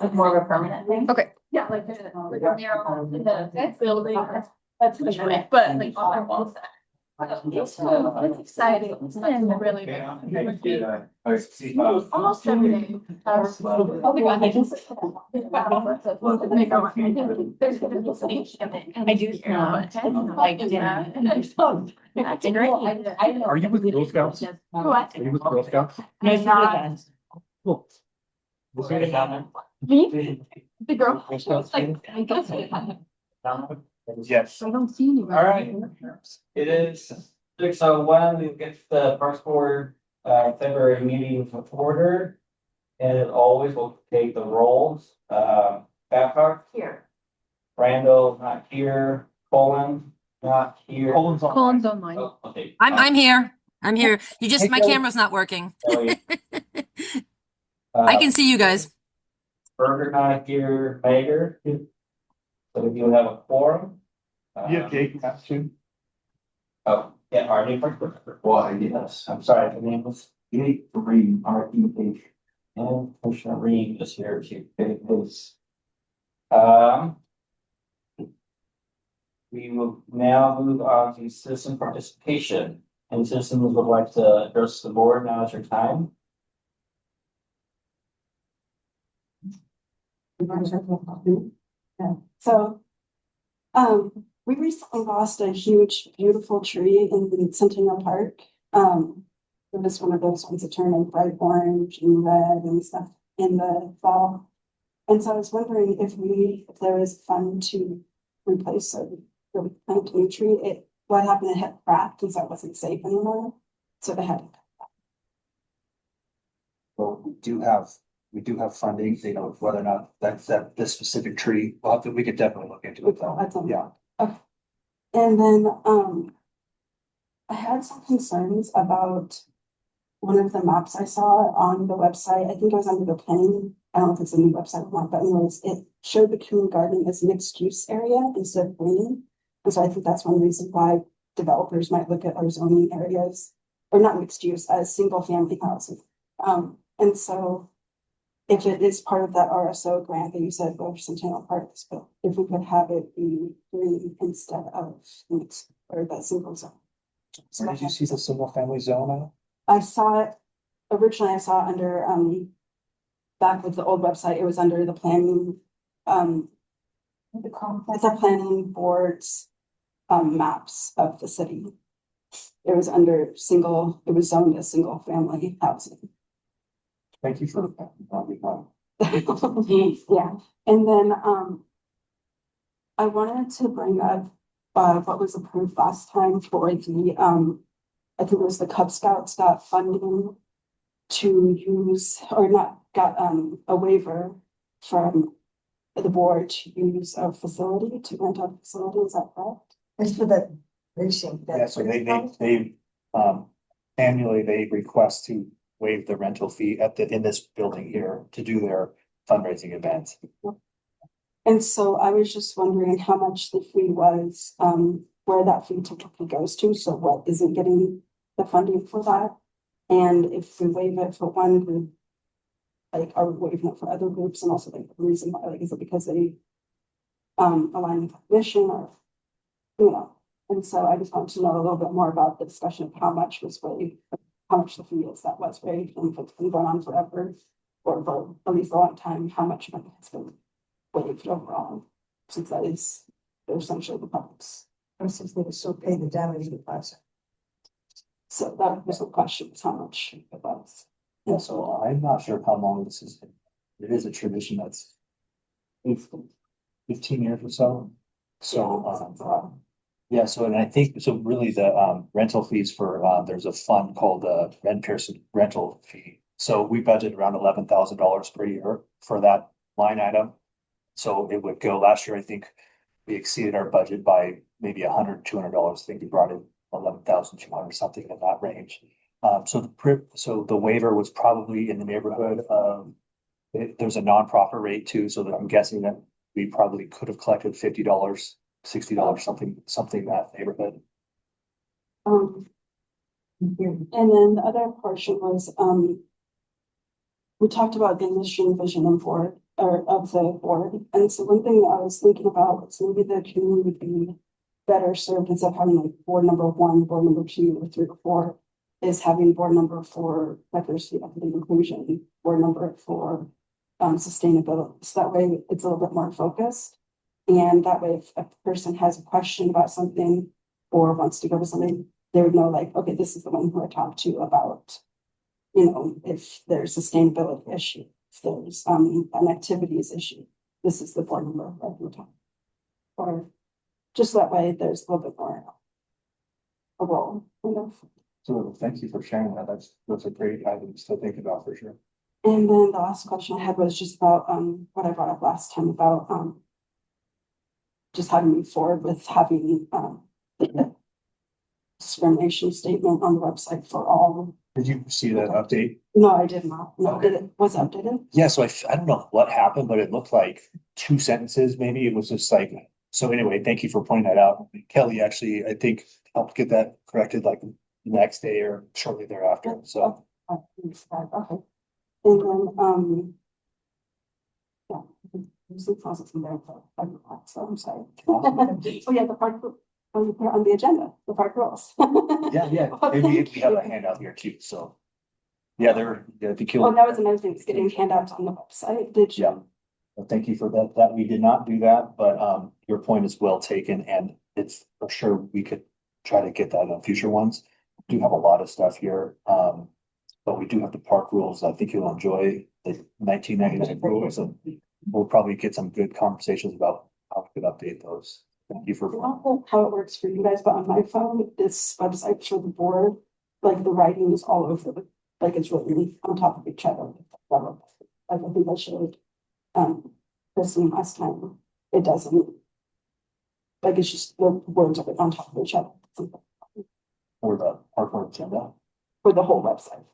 like more of a permanent thing. Okay. Yeah, like the narrow, the building, that's the way, but like on our walls. So it's exciting, and really. Almost every day. Oh my God, I just. There's gonna be stage and I do hear, but like, yeah. That's great. Are you with Girl Scouts? What? Are you with Girl Scouts? No, she's not. Cool. Me? The girl. Like, I guess. Yes. I don't see anybody. All right. It is 6:01. We get the first quarter February meeting to order. And as always, we'll take the rolls. Babcock Here. Randall not here. Colin not here. Colin's on. Colin's online. Oh, okay. I'm here. I'm here. You just, Hey, my Kelly. camera's not working. Kelly. I can see you guys. Burger not here. Mager. So we do have a quorum. Yeah, Jake has to. Oh, yeah, our name first. Why, yes, I'm sorry, the name was Jake Reed, REH. And Commissioner Reed is here to take his. We will now move on to citizen participation. And citizens would like to address the board, now is your time. So, we recently lost a huge, beautiful tree in Centennial Park. It was one of those ones that turn like bright orange and red and stuff in the fall. And so I was wondering if there was a fund to replace or plant a new tree. What happened, it had cracked and so it wasn't safe anymore. So they had. Well, we do have funding, you know, whether or not that's this specific tree, well, we could definitely look into it though. Yeah. Okay. And then, I had some concerns about one of the maps I saw on the website. I think it was under the planning. I don't know if it's a new website or not, but anyways, it showed the community garden as mixed use area instead of green. And so I think that's one reason why developers might look at our zoning areas, or not mixed use, as single family housing. And so if it is part of that RSO grant that you said for Centennial Parks, but if we could have it be green instead of mixed or that single zone. So did you see the single family zone? I saw it, originally I saw it under, back with the old website, it was under the planning, the planning board's, maps of the city. It was under it was zoned as single family housing. Thank you for that. Yeah, and then, I wanted to bring up, what was approved last time for the, I think it was the Cub Scouts got funding to use, or not, got, a waiver from the board to use a facility, to rent out a facility, is that correct? It's for the precinct. Yeah, so they annually they request to waive the rental fee in this building here to do their fundraising events. And so I was just wondering how much the fee was, where that fee typically goes to, so what isn't getting the funding for that? And if we waive it for one group, like are we waiving it for other groups, and also like the reason why, like is it because they align with the mission or, you know? And so I just wanted to know a little bit more about the discussion of how much was waived, how much the fee is that was waived, and if it's been going on forever or for at least a long time, how much money has been waived overall, since that is essentially the public's. Since they still pay the damage deposit. So that was the question, is how much it was. Yeah, so I'm not sure how long this is. It is a tradition that's 15 years or so. So, yeah, so, and I think, so really the, rental fees for, there's a fund called the Red Pearson rental fee. So we budget around $11,000 per year for that line item. So it would go, last year, I think we exceeded our budget by maybe $100-$200. I think we brought in 11,200, something in that range. So the waiver was probably in the neighborhood of, there's a nonprofit rate too, so that I'm guessing that we probably could have collected $50, $60, something that neighborhood. And then the other portion was, we talked about the mission, vision and board, or of the board. And so one thing that I was thinking about is maybe the community would be better served instead of having like board number one, board number two, or three or four, is having board number for diversity, equity, and inclusion, board number for sustainability. So that way it's a little bit more focused. And that way, if a person has a question about something or wants to go to something, they would know like, okay, this is the one who I talked to about, you know, if there's sustainability issue, if there's an activities issue, this is the board member that we're talking. Or just that way, there's a little bit more a role, you know. So thank you for sharing that. That's a great item to think about for sure. And then the last question I had was just about what I brought up last time about just how to move forward with having the discrimination statement on the website for all. Did you see that update? No, I did not. No, Okay. was it updated? Yeah, so I don't know what happened, but it looked like 2 sentences, maybe. It was just like, so anyway, thank you for pointing that out. Kelly actually, I think, helped get that corrected like the next day or shortly thereafter, so. Okay. And then, yeah, there's some closets in there, so I'm sorry. Oh, yeah, the park, oh, you put it on the agenda, the park rules. Yeah, and we have a handout here too, so. Yeah, I think Oh, that was another thing, is getting handouts on the website, did you? Yeah. Well, thank you for that we did not do that, but your point is well taken, and it's for sure we could try to get that on future ones. We do have a lot of stuff here, but we do have the park rules. I think you'll enjoy the 1999 rules, and we'll probably get some good conversations about how we could update those. Thank you I for. don't know how it works for you guys, but on my phone, this website for the board, like the writing is all over the, like it's written on top of each other. Like I think I showed Christine last time, it doesn't. Like it's just the words are on top of each other For the park board agenda. for the whole website.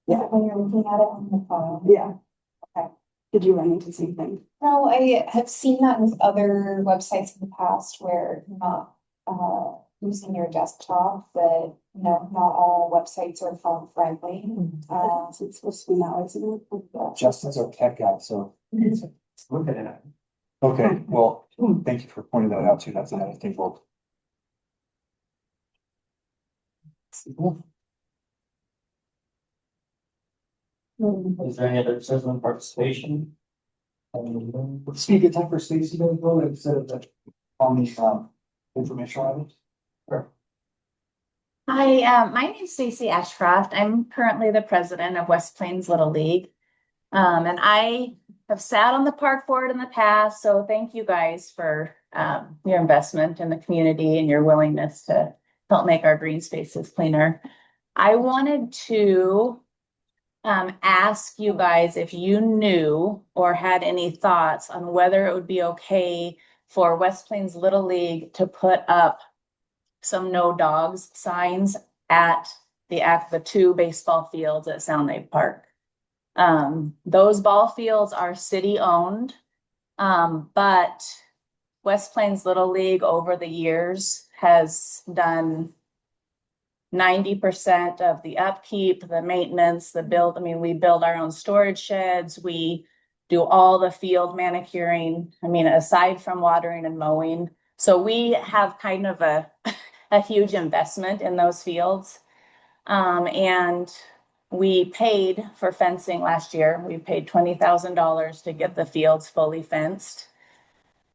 Yeah, When you're looking at it on the phone. yeah. Okay. Did you run into the same thing? No, I have seen that with other websites in the past where you're not using your desktop, but not all websites are phone friendly. It's supposed to be now, isn't it? Justin's our tech guy, so. Look at it. Okay, well, thank you for pointing that out too. That's another thing we'll. Is there any other citizen participation? Would this be a good time for Stacy to go instead of the, on the, informational items? Sure. Hi, my name is Stacey Ashcroft. I'm currently the president of West Plains Little League. And I have sat on the park board in the past, so thank you guys for your investment in the community and your willingness to help make our green spaces cleaner. I wanted to ask you guys if you knew or had any thoughts on whether it would be okay for West Plains Little League to put up some no dogs signs at the 2 baseball fields at Sound Lake Park. Those ball fields are city owned, but West Plains Little League over the years has done 90% of the upkeep, the maintenance, the build. I mean, we build our own storage sheds. We do all the field manicuring. I mean, aside from watering and mowing. So we have kind of a huge investment in those fields. And we paid for fencing last year. We paid $20,000 to get the fields fully fenced.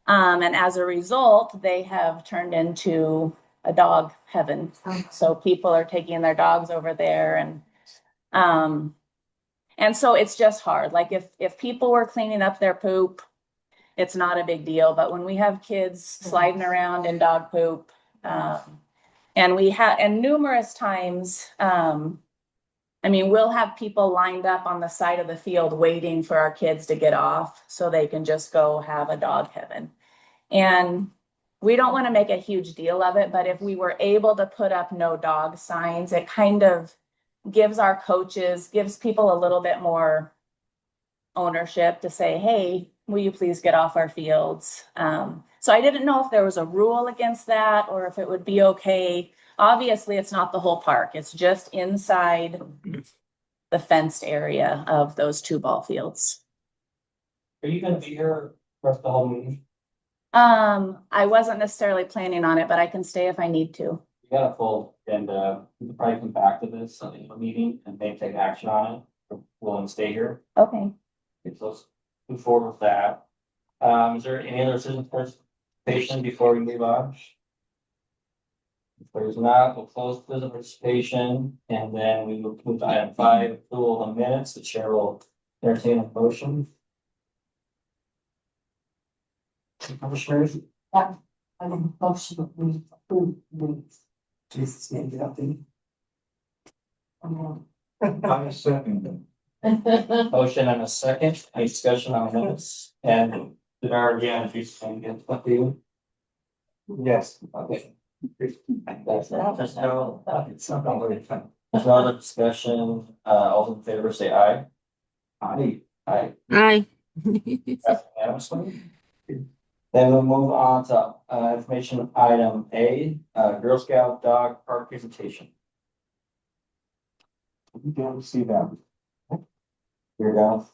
And as a result, they have turned into a dog heaven. So people are taking their dogs over there, and so it's just hard. Like if people were cleaning up their poop, it's not a big deal. But when we have kids sliding around in dog poop, and we have, and numerous times, I mean, we'll have people lined up on the side of the field waiting for our kids to get off so they can just go have a dog heaven. And we don't want to make a huge deal of it, but if we were able to put up no dog signs, it kind of gives our coaches, gives people a little bit more ownership to say, hey, will you please get off our fields? So I didn't know if there was a rule against that or if it would be okay. Obviously, it's not the whole park. It's just inside the fenced area of those two ball fields. Are you gonna be here for the whole meeting? I wasn't necessarily planning on it, but I can stay if I need to. We got a full agenda. We could probably come back to this on the meeting and maybe take action on it. We're willing to stay here. Okay. Okay, so let's move forward with that. Is there any other citizen participation before we move on? If there's not, we'll close citizen participation and then we will move to item 5, approval of the minutes. The chair will entertain a motion. Commissioners? I mean, motion that we approve the Jesus made it up in. I'm second. Motion and a second, any discussion on minutes, and did our, yeah, if you can get what you. Yes, okay. There's no other discussion, all in favor, say aye. Aye. Aye. Aye. That's unanimously. Then we'll move on to, information item A, Girl Scout dog park presentation. You don't see them. You're down.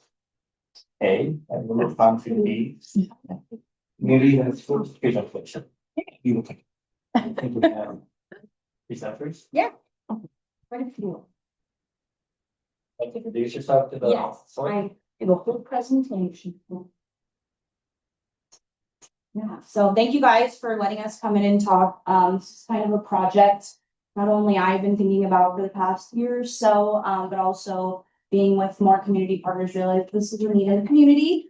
A, and we'll move on to B. Community and school presentation. You look. I think we have presenters. Yeah. Quite a few. Like to introduce yourself to the. Yes, I do a whole presentation. Yeah, so thank you guys for letting us come in and talk. This is kind of a project not only I've been thinking about for the past year or so, but also being with more community partners, realize this is a need in the community.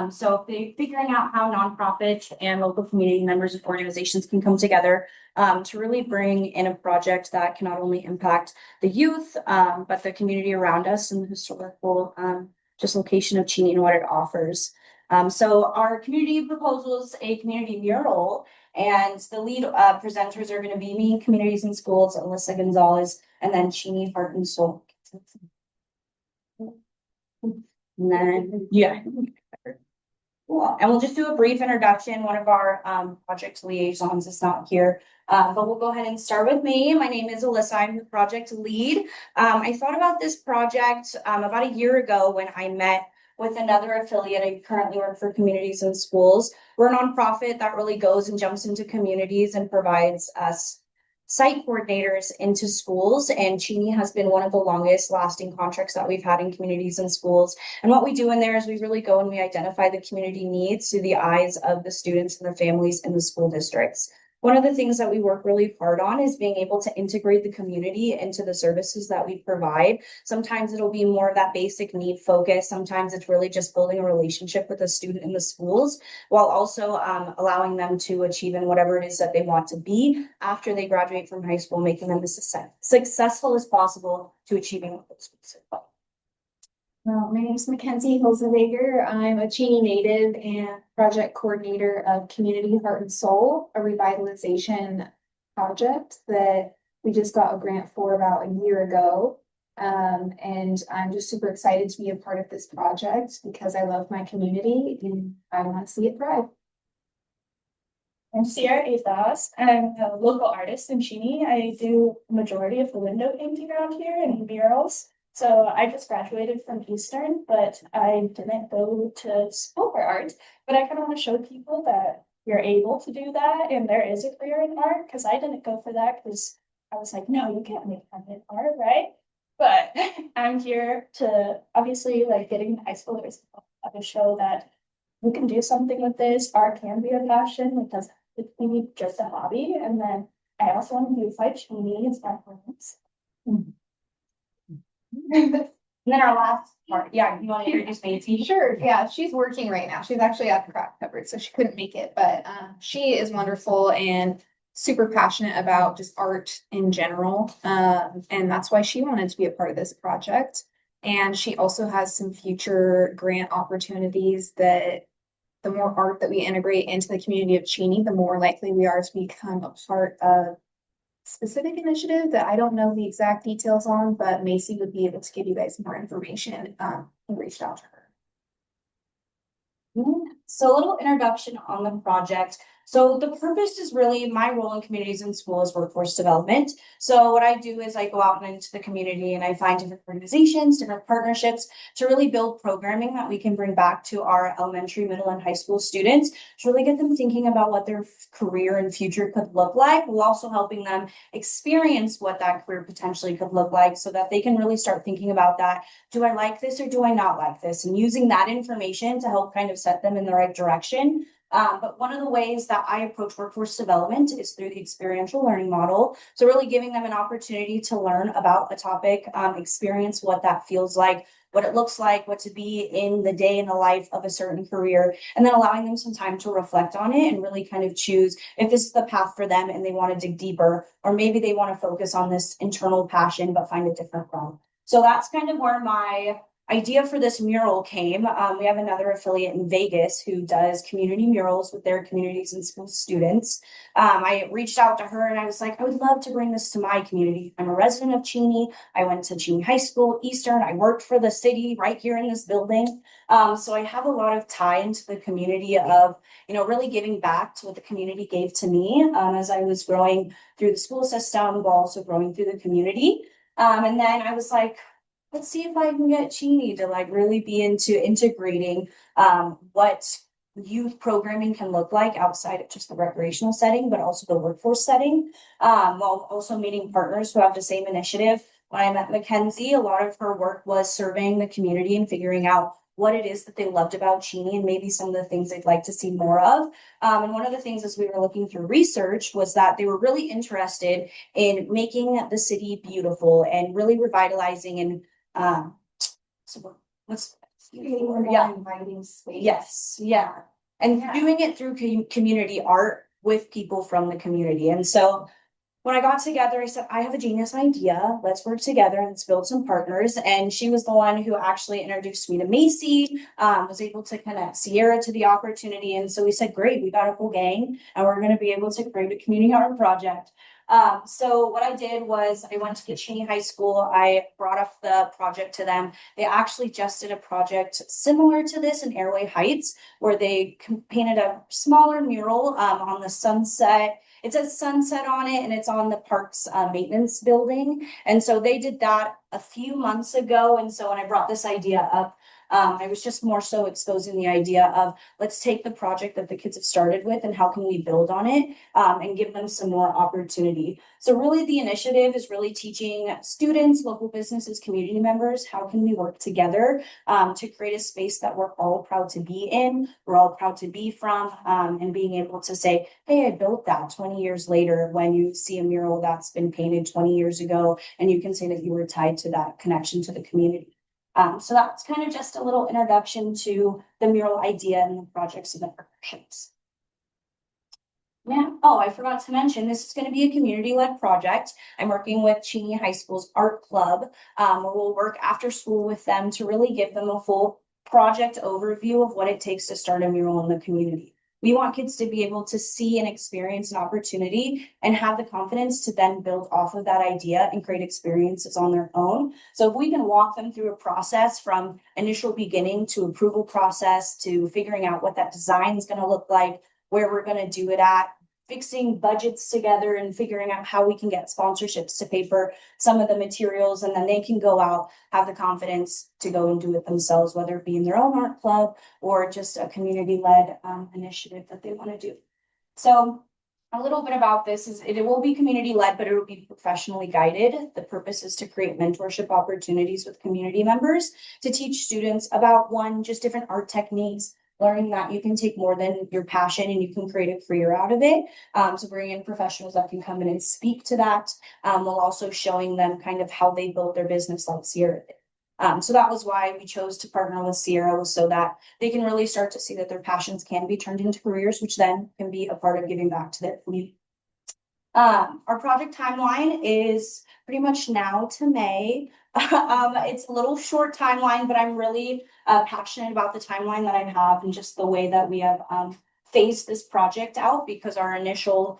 So figuring out how nonprofits and local community members of organizations can come together to really bring in a project that can not only impact the youth, but the community around us and the historical just location of Cheney and what it offers. So our community proposal is a community mural, and the lead presenters are going to be me, Communities and Schools, Alyssa Gonzalez, and then Cheney Heart and Soul. And then, yeah. Cool. And we'll just do a brief introduction. One of our project liaisons is not here, but we'll go ahead and start with me. My name is Alyssa. I'm the project lead. I thought about this project about a year ago when I met with another affiliate. I currently work for Communities and Schools. We're a nonprofit that really goes and jumps into communities and provides us site coordinators into schools. And Cheney has been one of the longest lasting contracts that we've had in Communities and Schools. And what we do in there is we really go and we identify the community needs through the eyes of the students and the families in the school districts. One of the things that we work really hard on is being able to integrate the community into the services that we provide. Sometimes it'll be more of that basic need focus. Sometimes it's really just building a relationship with a student in the schools, while also allowing them to achieve in whatever it is that they want to be after they graduate from high school, making them as successful as possible to achieving what those schools are. Well, my name is Mackenzie Hilsenweger. I'm a Cheney native and project coordinator of Community Heart and Soul, a revitalization project that we just got a grant for about a year ago. And I'm just super excited to be a part of this project because I love my community and I want to see it thrive. I'm Sierra Athos. I'm a local artist in Cheney. I do the majority of the window painting around here and murals. So I just graduated from Eastern, but I didn't go to school for art. But I kind of want to show people that you're able to do that and there is a career in art, because I didn't go for that because I was like, no, you can't make money in art, right? But I'm here to obviously like getting high schoolers to show that you can do something with this. Art can be a passion. It doesn't have to be just a hobby. And then I also want to beautify Cheney as my friends. And then our last part, yeah, you want to introduce Macy? Sure, yeah, she's working right now. She's actually at the craft cupboard, so she couldn't make it, but she is wonderful and super passionate about just art in general. And that's why she wanted to be a part of this project. And she also has some future grant opportunities that the more art that we integrate into the community of Cheney, the more likely we are to become a part of specific initiative that I don't know the exact details on, but Macy would be able to give you guys more information and reached out to her. So a little introduction on the project. So the purpose is really my role in communities and school is workforce development. So what I do is I go out into the community and I find different organizations, different partnerships to really build programming that we can bring back to our elementary, middle, and high school students to really get them thinking about what their career and future could look like, while also helping them experience what that career potentially could look like so that they can really start thinking about that. Do I like this or do I not like this? And using that information to help kind of set them in the right direction. But one of the ways that I approach workforce development is through the experiential learning model. So really giving them an opportunity to learn about a topic, experience what that feels like, what it looks like, what to be in the day in the life of a certain career, and then allowing them some time to reflect on it and really kind of choose if this is the path for them and they want to dig deeper, or maybe they want to focus on this internal passion but find a different route. So that's kind of where my idea for this mural came. We have another affiliate in Vegas who does community murals with their communities and school students. I reached out to her and I was like, I would love to bring this to my community. I'm a resident of Cheney. I went to Cheney High School, Eastern. I worked for the city right here in this building. So I have a lot of tie into the community of, really giving back to what the community gave to me as I was growing through the school system, but also growing through the community. And then I was like, let's see if I can get Cheney to like really be into integrating what youth programming can look like outside of just the recreational setting, but also the workforce setting, while also meeting partners who have the same initiative. When I met Mackenzie, a lot of her work was surveying the community and figuring out what it is that they loved about Cheney and maybe some of the things they'd like to see more of. And one of the things as we were looking through research was that they were really interested in making the city beautiful and really revitalizing and so what's Inviting space. yes, yeah, and doing it through community art with people from the community. And so when I got together, I said, I have a genius idea. Let's work together and let's build some partners. And she was the one who actually introduced me to Macy, was able to connect Sierra to the opportunity. And so we said, great, we got a full gang and we're going to be able to create a community art project. So what I did was I went to Cheney High School. I brought up the project to them. They actually just did a project similar to this in Airway Heights, where they painted a smaller mural on the sunset. It says sunset on it and it's on the parks maintenance building. And so they did that a few months ago. And so when I brought this idea up, I was just more so exposing the idea of let's take the project that the kids have started with and how can we build on it and give them some more opportunity. So really the initiative is really teaching students, local businesses, community members, how can we work together to create a space that we're all proud to be in, we're all proud to be from, and being able to say, hey, I built that 20 years later when you see a mural that's been painted 20 years ago, and you can say that you were tied to that connection to the community. So that's kind of just a little introduction to the mural idea and the projects and the partnerships. Yeah. Oh, I forgot to mention, this is going to be a community-led project. I'm working with Cheney High School's art club, where we'll work after school with them to really give them a full project overview of what it takes to start a mural in the community. We want kids to be able to see and experience an opportunity and have the confidence to then build off of that idea and create experiences on their own. So if we can walk them through a process from initial beginning to approval process to figuring out what that design is going to look like, where we're going to do it at, fixing budgets together and figuring out how we can get sponsorships to pay for some of the materials, and then they can go out, have the confidence to go and do it themselves, whether it be in their own art club or just a community-led initiative that they want to do. So a little bit about this is it will be community-led, but it will be professionally guided. The purpose is to create mentorship opportunities with community members to teach students about just different art techniques, learning that you can take more than your passion and you can create a career out of it. So bring in professionals that can come in and speak to that, while also showing them kind of how they built their business like Sierra did. So that was why we chose to partner with Sierra, was so that they can really start to see that their passions can be turned into careers, which then can be a part of giving back to their community. Our project timeline is pretty much now to May. It's a little short timeline, but I'm really passionate about the timeline that I have and just the way that we have phased this project out, because our initial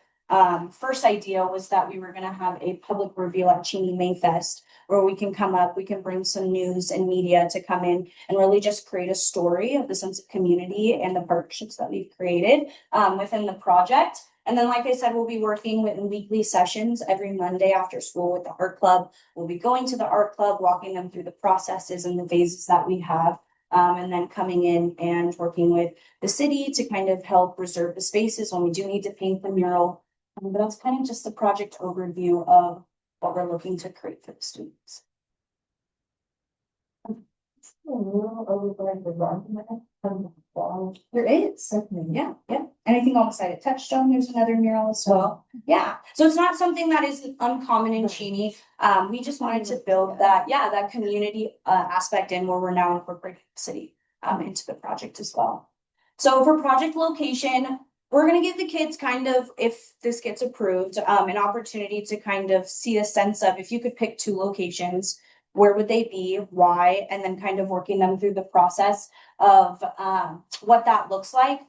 first idea was that we were going to have a public reveal at Cheney Mayfest, where we can come up, we can bring some news and media to come in and really just create a story of the sense of community and the partnerships that we've created within the project. And then, like I said, we'll be working with weekly sessions every Monday after school with the art club. We'll be going to the art club, walking them through the processes and the phases that we have. And then coming in and working with the city to kind of help reserve the spaces when we do need to paint the mural. But that's kind of just a project overview of what we're looking to create for the students. There is. Yeah, yeah. And I think on the side of Touchstone, there's another mural as well. Yeah. So it's not something that is uncommon in Cheney. We just wanted to build that, that community aspect in where we're now incorporating the city into the project as well. So for project location, we're gonna give the kids kind of, if this gets approved, an opportunity to kind of see a sense of if you could pick 2 locations, where would they be, why, and then kind of working them through the process of what that looks like.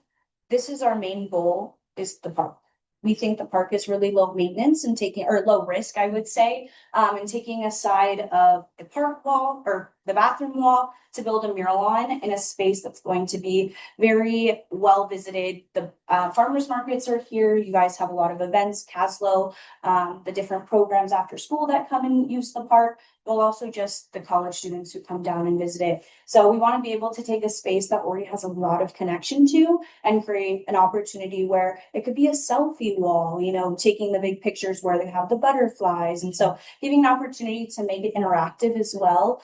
This is our main goal, is the park. We think the park is really low maintenance and low risk, I would say, and taking a side of the park wall or the bathroom wall to build a mural on in a space that's going to be very well visited. The farmers markets are here. You guys have a lot of events, Caslow, the different programs after school that come and use the park. Well, also just the college students who come down and visit it. So we want to be able to take a space that already has a lot of connection to and create an opportunity where it could be a selfie wall, taking the big pictures where they have the butterflies. And so giving an opportunity to make it interactive as well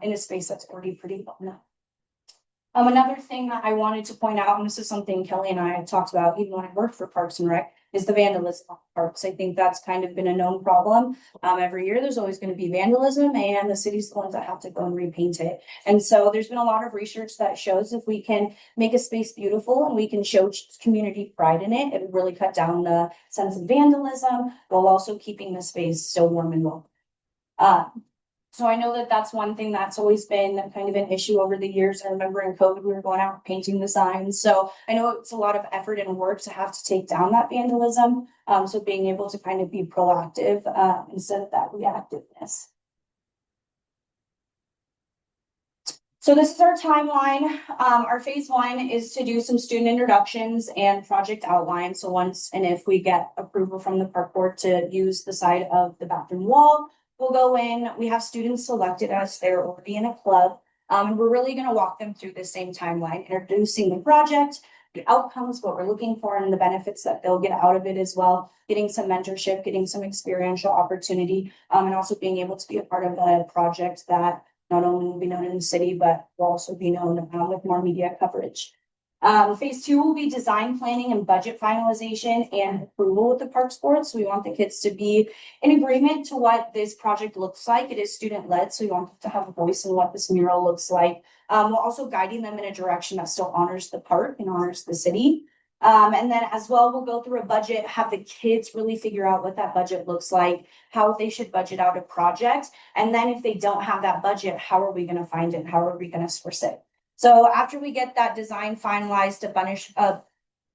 in a space that's already pretty well known. Another thing that I wanted to point out, and this is something Kelly and I had talked about even when I worked for Parks and Rec, is the vandalism of parks. I think that's kind of been a known problem. Every year there's always going to be vandalism, and the city's the ones that have to go and repaint it. And so there's been a lot of research that shows if we can make a space beautiful and we can show community pride in it, it would really cut down the sense of vandalism while also keeping the space so warm and welcome. So I know that that's one thing that's always been kind of an issue over the years. I remember in COVID, we were going out painting the signs. So I know it's a lot of effort and work to have to take down that vandalism. So being able to kind of be proactive instead of that reactiveness. So this is our timeline. Our phase 1 is to do some student introductions and project outlines. So once and if we get approval from the park board to use the side of the bathroom wall, we'll go in. We have students selected as they're already in a club. And we're really going to walk them through the same timeline, introducing the project, the outcomes, what we're looking for, and the benefits that they'll get out of it as well. Getting some mentorship, getting some experiential opportunity, and also being able to be a part of a project that not only will be known in the city, but will also be known with more media coverage. Phase 2 will be design planning and budget finalization and approval with the Parks Board. So we want the kids to be in agreement to what this project looks like. It is student led, so we want them to have a voice in what this mural looks like. We're also guiding them in a direction that still honors the park and honors the city. And then as well, we'll go through a budget, have the kids really figure out what that budget looks like, how they should budget out a project. And then if they don't have that budget, how are we going to find it? How are we going to source it? So after we get that design finalized,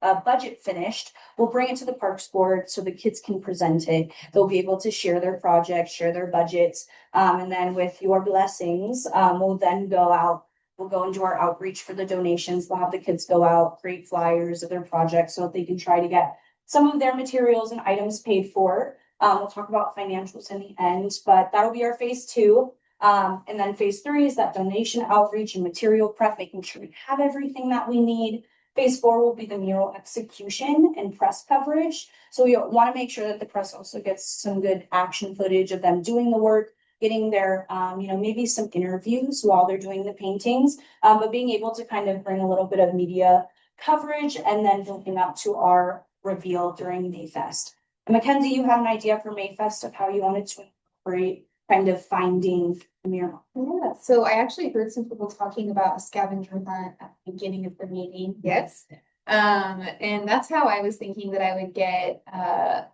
a budget finished, we'll bring it to the Parks Board so the kids can present it. They'll be able to share their projects, share their budgets. And then with your blessings, we'll then go out. We'll go into our outreach for the donations. We'll have the kids go out, create flyers of their projects so that they can try to get some of their materials and items paid for. We'll talk about financials in the end, but that'll be our phase 2. And then phase 3 is that donation outreach and material prep, making sure we have everything that we need. Phase 4 will be the mural execution and press coverage. So we want to make sure that the press also gets some good action footage of them doing the work, getting their, maybe some interviews while they're doing the paintings, but being able to kind of bring a little bit of media coverage and then building up to our reveal during Mayfest. And Mackenzie, you had an idea for Mayfest of how you wanted to incorporate kind of finding the mural. Yeah, so I actually heard some people talking about a scavenger hunt at the beginning of the meeting. Yes. And that's how I was thinking that I would get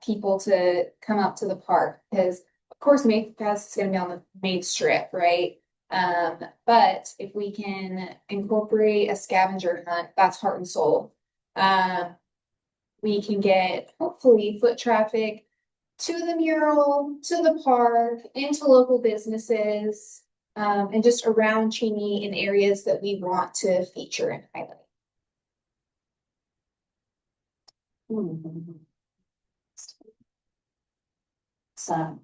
people to come out to the park, because of course Mayfest is going to be on the main strip, right? But if we can incorporate a scavenger hunt, that's heart and soul. We can get hopefully foot traffic to the mural, to the park, into local businesses, and just around Cheney in areas that we want to feature and highlight. So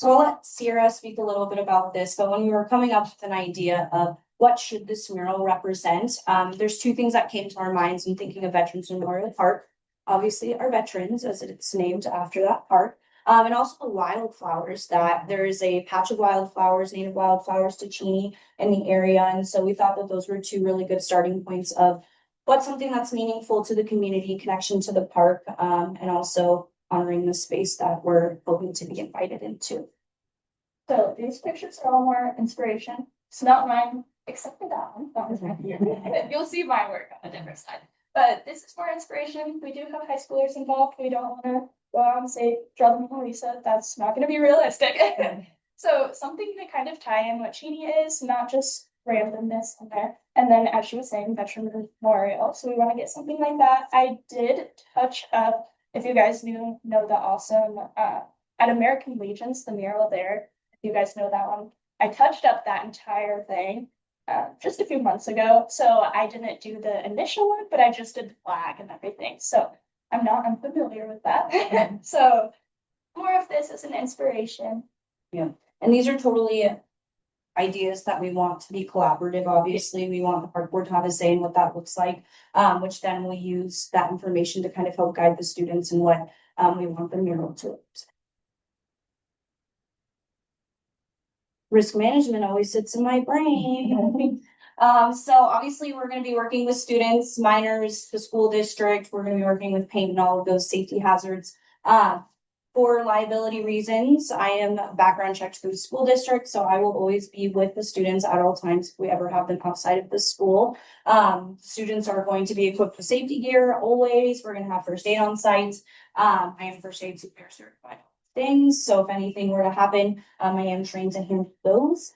I'll let Sierra speak a little bit about this, but when we were coming up with an idea of what should this mural represent, there's two things that came to our minds in thinking of Veterans Memorial Park. Obviously, our veterans, as it's named after that park, and also the wildflowers. That there is a patch of wildflowers, native wildflowers to Cheney in the area, and so we thought that those were two really good starting points of what's something that's meaningful to the community, connection to the park, and also honoring the space that we're hoping to be invited into. So these pictures are all more inspiration. It's not mine, except for that one. That was mine. You'll see my work on a different side. But this is more inspiration. We do have high schoolers involved. We don't want to go out and say, draw the Mona Lisa. That's not going to be realistic. So something to kind of tie in what Cheney is, not just randomness in there. And then, as she was saying, Veteran Memorial. So we want to get something like that. I did touch up, if you guys know the awesome at American Legions, the mural there. If you guys know that one, I touched up that entire thing just a few months ago. So I didn't do the initial work, but I just did the flag and everything. So I'm not unfamiliar with that. So more of this as an inspiration. Yeah, and these are totally ideas that we want to be collaborative. Obviously, we want the park board to have a say in what that looks like, which then we'll use that information to kind of help guide the students in what we want the mural to look like. Risk management always sits in my brain. So obviously we're going to be working with students, minors, the school district. We're going to be working with paint and all of those safety hazards. For liability reasons, I am background checked through the school district, so I will always be with the students at all times if we ever have them outside of the school. Students are going to be equipped with safety gear always. We're going to have first aid on site. I am first aid super certified things, so if anything were to happen, I am trained to handle those.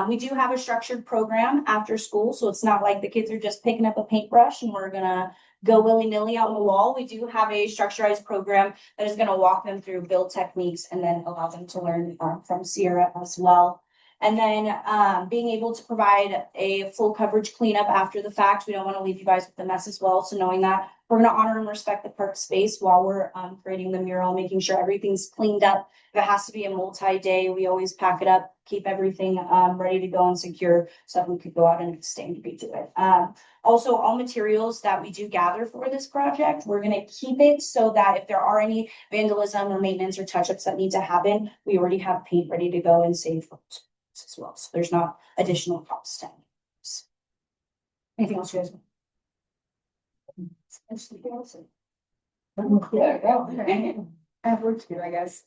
We do have a structured program after school, so it's not like the kids are just picking up a paintbrush and we're gonna go willy-nilly on the wall. We do have a structurized program that is gonna walk them through build techniques and then allow them to learn from Sierra as well. And then being able to provide a full coverage cleanup after the fact. We don't want to leave you guys with a mess as well. So knowing that we're going to honor and respect the park space while we're creating the mural, making sure everything's cleaned up. If it has to be a multi-day, we always pack it up, keep everything ready to go and secure so that we could go out and stand to it. Also, all materials that we do gather for this project, we're going to keep it so that if there are any vandalism or maintenance or touch-ups that need to happen, we already have paint ready to go and save as well. So there's not additional cost to any. Anything else you guys want? I have work to do, I guess.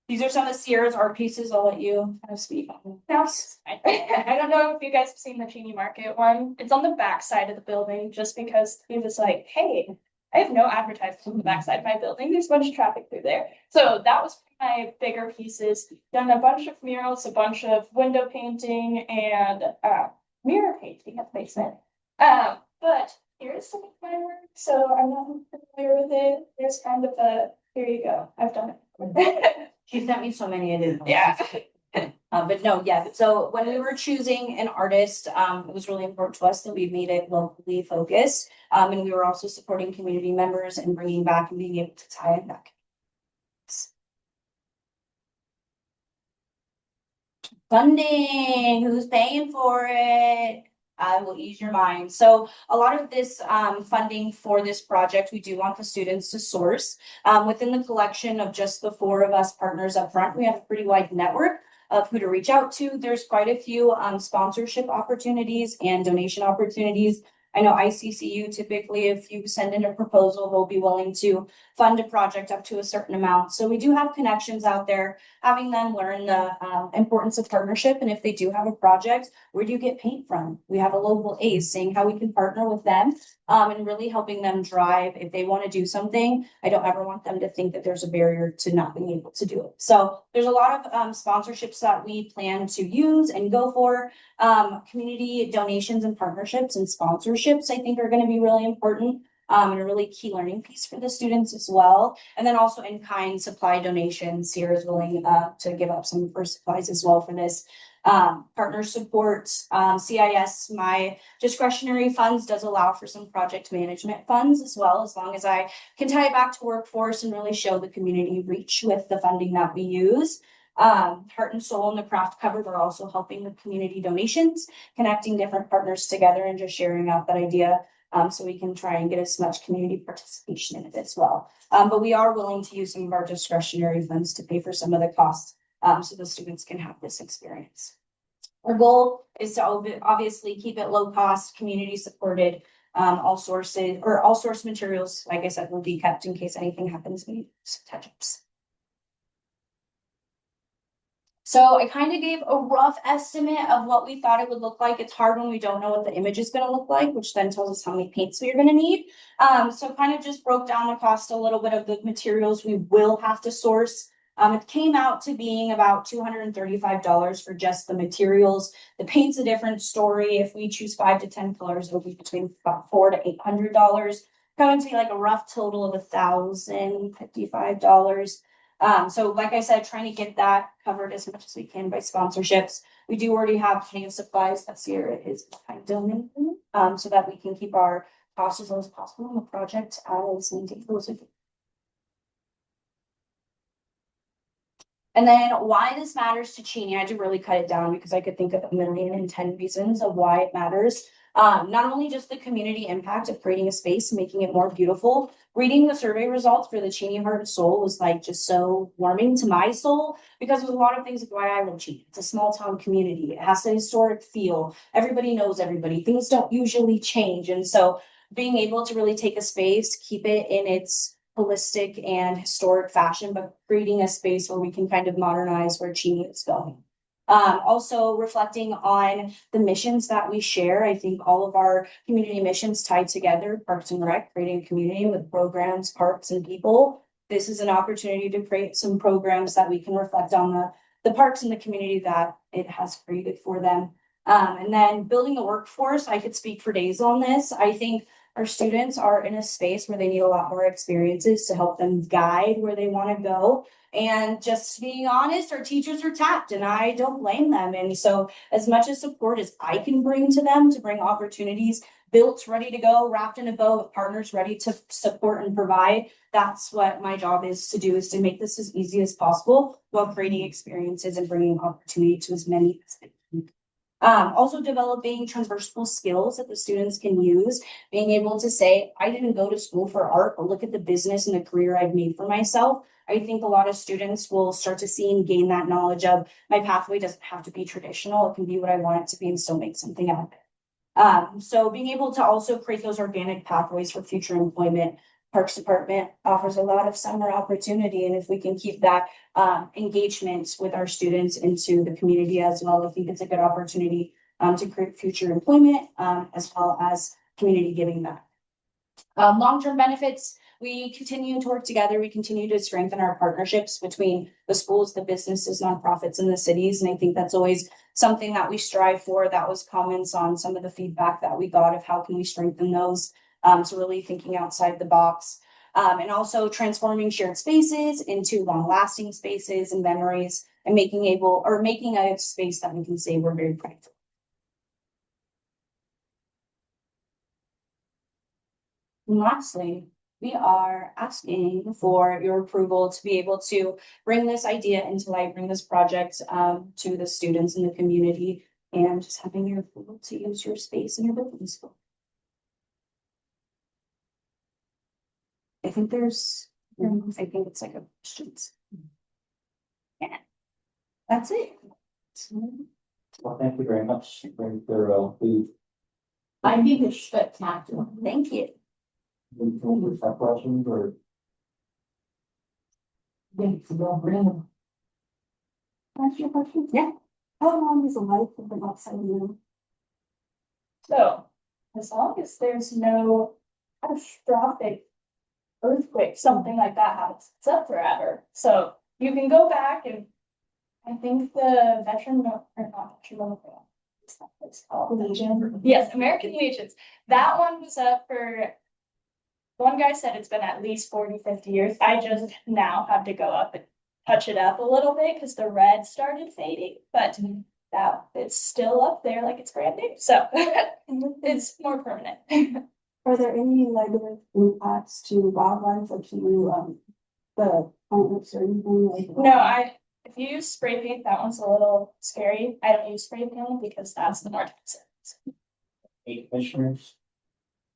These are some of Sierra's art pieces. I'll let you kind of speak on. Yes. I don't know if you guys have seen the Cheney Market one. It's on the back side of the building just because he was like, hey, I have no advertisements on the backside of my building. There's a bunch of traffic through there. So that was my bigger pieces. Done a bunch of murals, a bunch of window painting and mirror painting at the basement. But here's some of my work. So I'm not familiar with it. There's kind of a, here you go. I've done it. She sent me so many, I didn't know. Yeah. But no, yeah. So when we were choosing an artist, it was really important to us that we made it locally focused. And we were also supporting community members and bringing back and being able to tie it back. Funding, who's paying for it? I will ease your mind. So a lot of this funding for this project, we do want the students to source. Within the collection of just the 4 of us partners up front, we have a pretty wide network of who to reach out to. There's quite a few sponsorship opportunities and donation opportunities. I know ICCU typically, if you send in a proposal, they'll be willing to fund a project up to a certain amount. So we do have connections out there, having them learn the importance of partnership. And if they do have a project, where do you get paint from? We have a local ACE saying how we can partner with them and really helping them drive. If they want to do something, I don't ever want them to think that there's a barrier to not being able to do it. So there's a lot of sponsorships that we plan to use and go for. Community donations and partnerships and sponsorships, I think, are going to be really important. And a really key learning piece for the students as well. And then also in-kind supply donations. Sierra is willing to give up some of her supplies as well for this. Partner support, CIS, my discretionary funds does allow for some project management funds as well, as long as I can tie it back to workforce and really show the community reach with the funding that we use. Heart and Soul and the craft cupboard are also helping with community donations, connecting different partners together and just sharing out that idea. So we can try and get as much community participation in it as well. But we are willing to use some of our discretionary funds to pay for some of the costs, so the students can have this experience. Our goal is to obviously keep it low cost, community supported, all source materials, like I said, will be kept in case anything happens, we need touch-ups. So I kind of gave a rough estimate of what we thought it would look like. It's hard when we don't know what the image is going to look like, which then tells us how many paints we're going to need. So kind of just broke down the cost, a little bit of the materials we will have to source. It came out to being about $235 for just the materials. The paint's a different story. If we choose 5 to 10 colors, it'll be between about $400 to $800. Coming to be like a rough total of $1,055. So like I said, trying to get that covered as much as we can by sponsorships. We do already have plenty of supplies that Sierra is kind of donating, so that we can keep our costs as low as possible on the project as maintain those. And then why this matters to Cheney, I had to really cut it down because I could think of 1,010 reasons of why it matters. Not only just the community impact of creating a space and making it more beautiful. Reading the survey results for the Cheney Heart and Soul was like just so warming to my soul, because there's a lot of things like why I live Cheney. It's a small town community. It has a historic feel. Everybody knows everybody. Things don't usually change. And so being able to really take a space, keep it in its holistic and historic fashion, but creating a space where we can kind of modernize where Cheney is going. Also reflecting on the missions that we share. I think all of our community missions tied together, Parks and Rec, creating a community with programs, parks, and people. This is an opportunity to create some programs that we can reflect on the parks and the community that it has created for them. And then building the workforce, I could speak for days on this. I think our students are in a space where they need a lot more experiences to help them guide where they want to go. And just being honest, our teachers are tapped and I don't blame them. And so as much as support as I can bring to them to bring opportunities built, ready to go, wrapped in a bow with partners ready to support and provide, that's what my job is to do, is to make this as easy as possible while creating experiences and bringing opportunity to as many as I can. Also developing transversal skills that the students can use, being able to say, I didn't go to school for art, but look at the business and the career I've made for myself. I think a lot of students will start to see and gain that knowledge of my pathway doesn't have to be traditional. It can be what I want it to be and still make something out of it. So being able to also create those organic pathways for future employment. Parks Department offers a lot of summer opportunity. And if we can keep that engagement with our students into the community as well, I think it's a good opportunity to create future employment as well as community giving back. Long-term benefits, we continue to work together. We continue to strengthen our partnerships between the schools, the businesses, nonprofits, and the cities. And I think that's always something that we strive for. That was comments on some of the feedback that we got of how can we strengthen those. So really thinking outside the box. And also transforming shared spaces into long-lasting spaces and memories, and making a space that we can say we're very proud of. And lastly, we are asking for your approval to be able to bring this idea into light, bring this project to the students in the community, and just having your approval to use your space in your building school. I think it's like a questions. Yeah, that's it. Well, thank you very much. Very thorough. I think it's spectacular. Thank you. Have questions or? Thanks, well, Brandon. Ask your question? Yeah. How long is a life of an outside room? So as long as there's no catastrophic earthquake, something like that happens, it's up forever. So you can go back and I think the Legion. Yes, American Legions. That one was up for one guy said it's been at least 40, 50 years. I just now have to go up and touch it up a little bit because the red started fading, but now it's still up there like it's brand new. So it's more permanent. Are there any negative impacts to wildlife or to, the plants or anything like that? No, if you use spray paint, that one's a little scary. I don't use spray paint because that's the more toxic. Eight commissioners.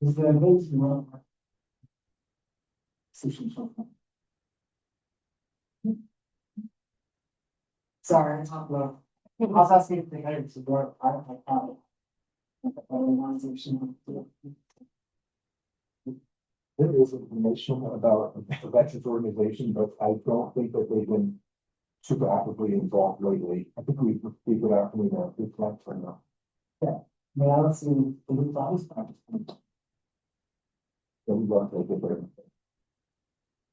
Is there a reason why? Sorry, it's not low. I was asking if they had to work, I don't have time. There is information about the veterans organization, but I don't think that they've been super actively involved lately. I think we would have to, reflect for now. May I see the blue box? So we want to get there.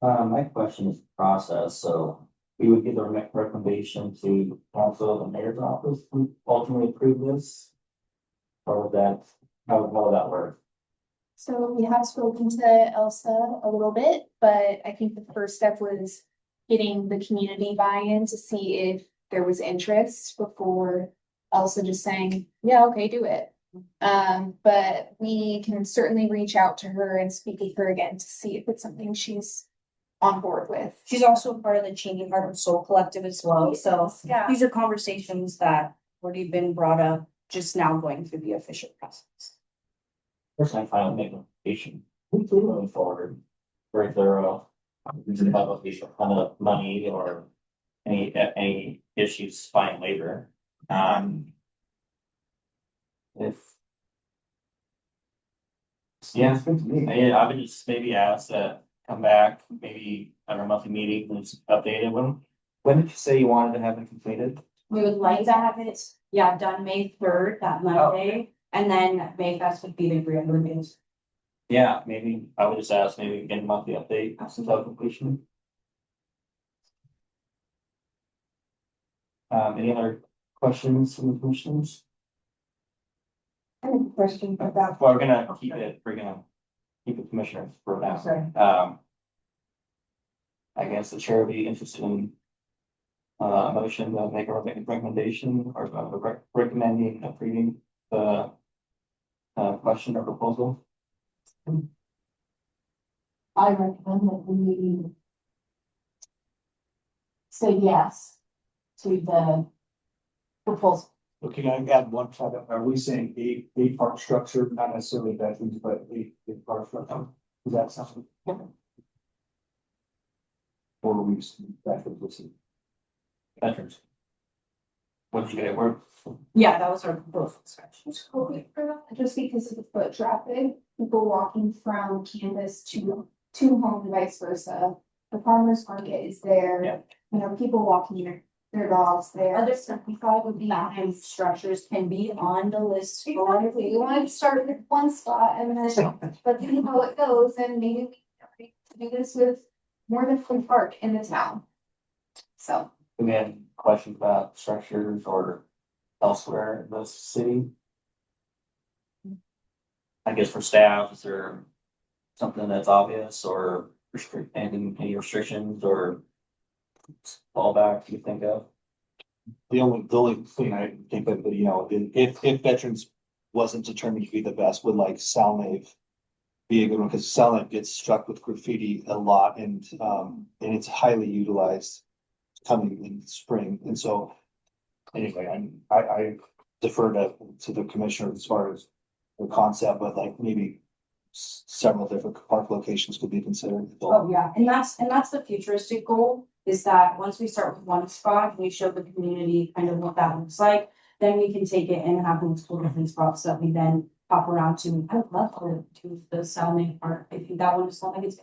My question is process, so we would give a recommendation to council the mayor's office to ultimately approve this? Or would that, how would that work? So we have spoken to Elsa a little bit, but I think the first step was getting the community buy-in to see if there was interest before Elsa just saying, yeah, okay, do it. But we can certainly reach out to her and speak with her again to see if it's something she's on board with. She's also part of the Changing Heart and Soul Collective as well, so Yeah. these are conversations that already been brought up, just now going through the official process. Personally, I make a patient, moving forward, very thorough. We didn't have a ton of money or any issues finding labor. If. Yeah, I would just maybe ask that come back, maybe at our monthly meeting, and just update it. When did you say you wanted to have it completed? We would like to have it, done May 3rd, that Monday, and then May Fest would be the grand reviews. Yeah, maybe I would just ask, maybe get a monthly update, until completion. Any other questions from the commissioners? I have a question about. Well, we're gonna keep it commissioners for now. Sorry. I guess the chair would be interested in a motion to make a recommendation or recommending approving the question or proposal. I recommend that we say yes to the proposal. Okay, I add one comment. Are we saying a park structure, not necessarily veterans, but a park structure? Is that something? Or we just veterans? Veterans. What did you get at work? Yeah, that was our proposal discussion. Just because of the foot traffic, people walking from campus to home and vice versa. The farmer's market is there. Yeah. You know, people walking their dogs there. Other stuff we thought would be and structures can be on the list. for- Exactly, you want to start with one spot and then, but see how it goes, and maybe we do this with more than one park in the town. So. We had questions about structures or elsewhere in the city. I guess for staff, is there something that's obvious or any restrictions or fallback you think of? The only thing I think of, if veterans wasn't determined to be the best, would like Salnave be a good one, because Salnave gets struck with graffiti a lot and it's highly utilized coming in spring. And so anyway, I defer to the commissioner as far as the concept, but like maybe several different park locations could be considered. Oh, yeah, and that's the futuristic goal, is that once we start with one spot, we show the community kind of what that looks like. Then we can take it and have multiple different spots that we then pop around to. I would love to the Salmon Park. I think that one is something it's.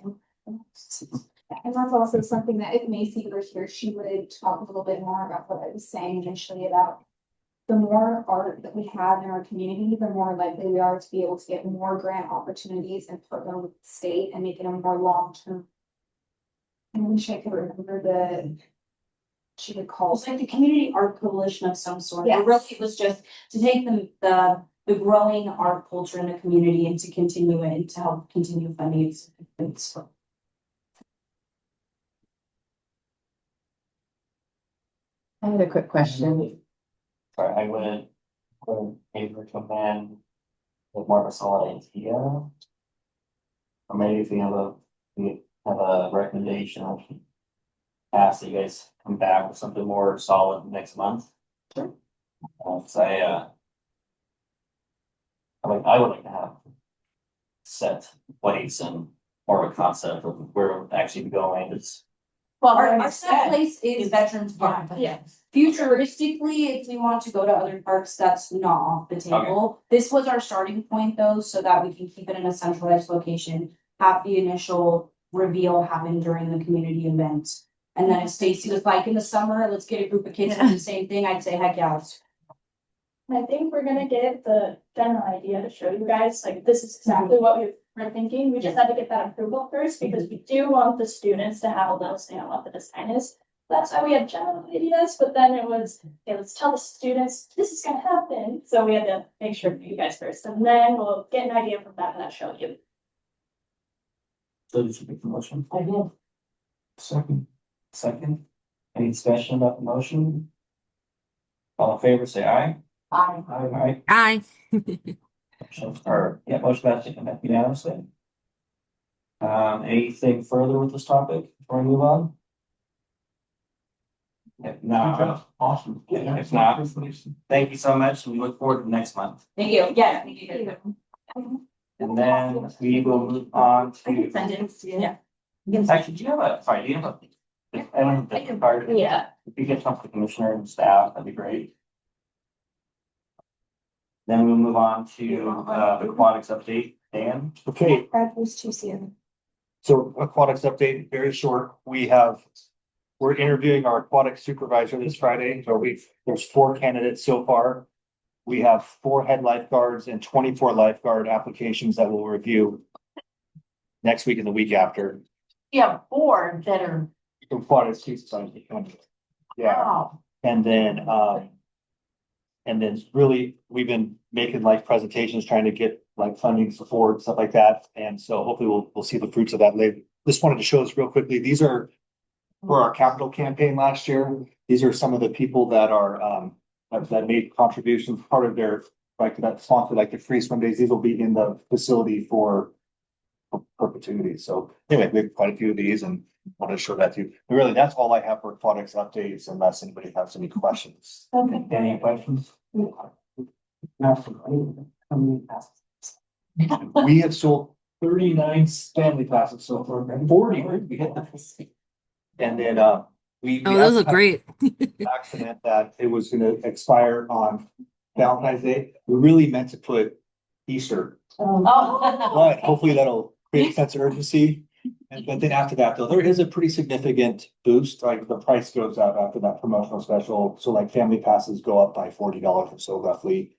And that's also something that if Macy were here, she would talk a little bit more about what I was saying initially about the more art that we have in our community, the more likely we are to be able to get more grant opportunities and partner with the state and make it a more long-term. I wish I could remember she would call. It's like the community art coalition of some sort. Yes. It really was just to take the the growing art culture in the community and to continue it and to help continue funding its. I had a quick question. Sorry, I would maybe recommend with more of a solid idea. Or maybe if we have a recommendation. Ask that you guys come back with something more solid next month. Sure. So I would like to have set place and more of a concept of where we're actually going. It's Well, our set place is Veterans Park. Yeah. Futuristically, if we want to go to other parks, that's not off the table. This was our starting point though, so that we can keep it in a centralized location, have the initial reveal happen during the community event. And then if Stacy was like in the summer, let's get a group of kids to do the same thing, I'd say heck yeah. I think we're gonna get the general idea to show you guys, like, this is exactly what we were thinking. We just had to get that approval first, because we do want the students to have a little say on what the design is. That's why we had general ideas, but then it was, okay, let's tell the students this is gonna happen. So we had to make sure for you guys first, and then we'll get an idea from that and then show you. so did you make the motion? I did. Second, any discussion about the motion? All in favor, say aye. Aye. Aye. Motion passed unanimously. Anything further with this topic before we move on? If not, awesome. If not, thank you so much, and we look forward to next month. Thank you, yeah, thank you. And then we will move on to. Yeah. Actually, do you have do you have a? I don't know, the card. Yeah. If you get some from the commissioner and staff, that'd be great. Then we'll move on to the aquatics update. Dan? Okay, Brad was too soon. so aquatics update, very short. We're interviewing our aquatic supervisor this Friday. So there's 4 candidates so far. We have 4 head lifeguards and 24 lifeguard applications that we'll review next week and the week after. Yeah, 4 that are, Aquatic supervisor. Yeah, wow. and then really, we've been making like presentations, trying to get like funding support, stuff like that. And so hopefully we'll see the fruits of that later. Just wanted to show this real quickly. These are for our capital campaign last year. These are some of the people that are, that made contributions, part of their, like that sponsored like the free swim days. These will be in the facility for perpetuity. So anyway, we have quite a few of these and wanted to show that to you. But really, that's all I have for aquatics updates unless anybody has any questions. Okay. Any questions? We have sold 39 Stanley passes so far, 40. We hit the. And then, we. Oh, those look great. Accident that it was gonna expire on Valentine's Day. We really meant to put Easter, but hopefully that'll create a sense of urgency. But then after that, though, there is a pretty significant boost, like the price goes up after that promotional special. So like family passes go up by $40 or so roughly.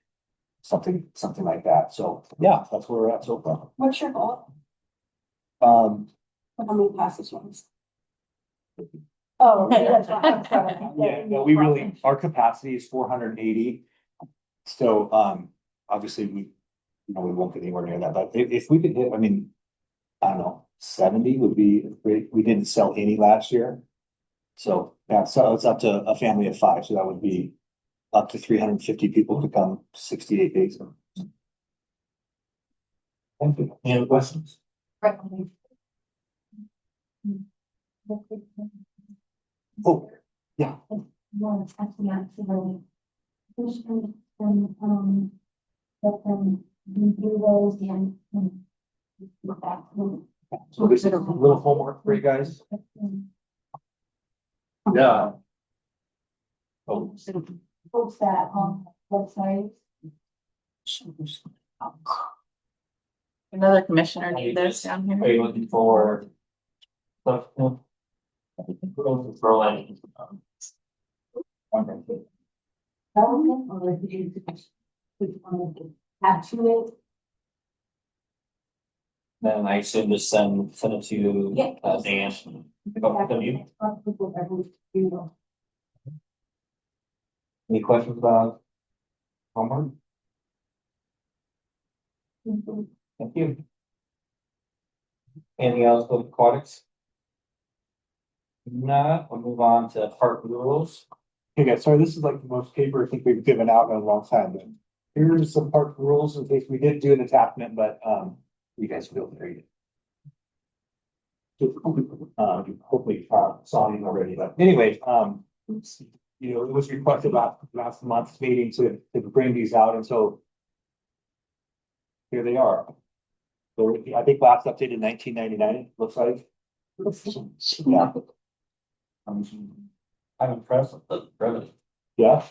Something like that. So yeah, that's where we're at so far. What's your goal? How many passes ones? Oh. Yeah, no, we really, our capacity is 480. So, obviously we won't get anywhere near that, but if we could hit, I mean, I don't know, 70 would be great. We didn't sell any last year. So, yeah, so it's up to a family of 5. So that would be up to 350 people to come 68 days. Thank you. Any other questions? Oh, yeah. So this is a little homework for you guys. Yeah. Oh. Post that on website. Another commissioner need this down Are here. you looking for? Stuff? Throw in. Or if you want to add to it. Then I should just send it to Dan. Any questions about homework? Thank you. Anything else with aquatics? No, we'll move on to park rules. Okay, guys, sorry, this is like the most paper I think we've given out in a long time, but here's some park rules in case we did do an attachment, but, you guys feel free. Hopefully, saw these already, but anyway, you know, it was requested last month's meeting to bring these out, and so here they are. So I think last updated 1999, looks like. Yeah. I'm impressed with the brevity. Yeah.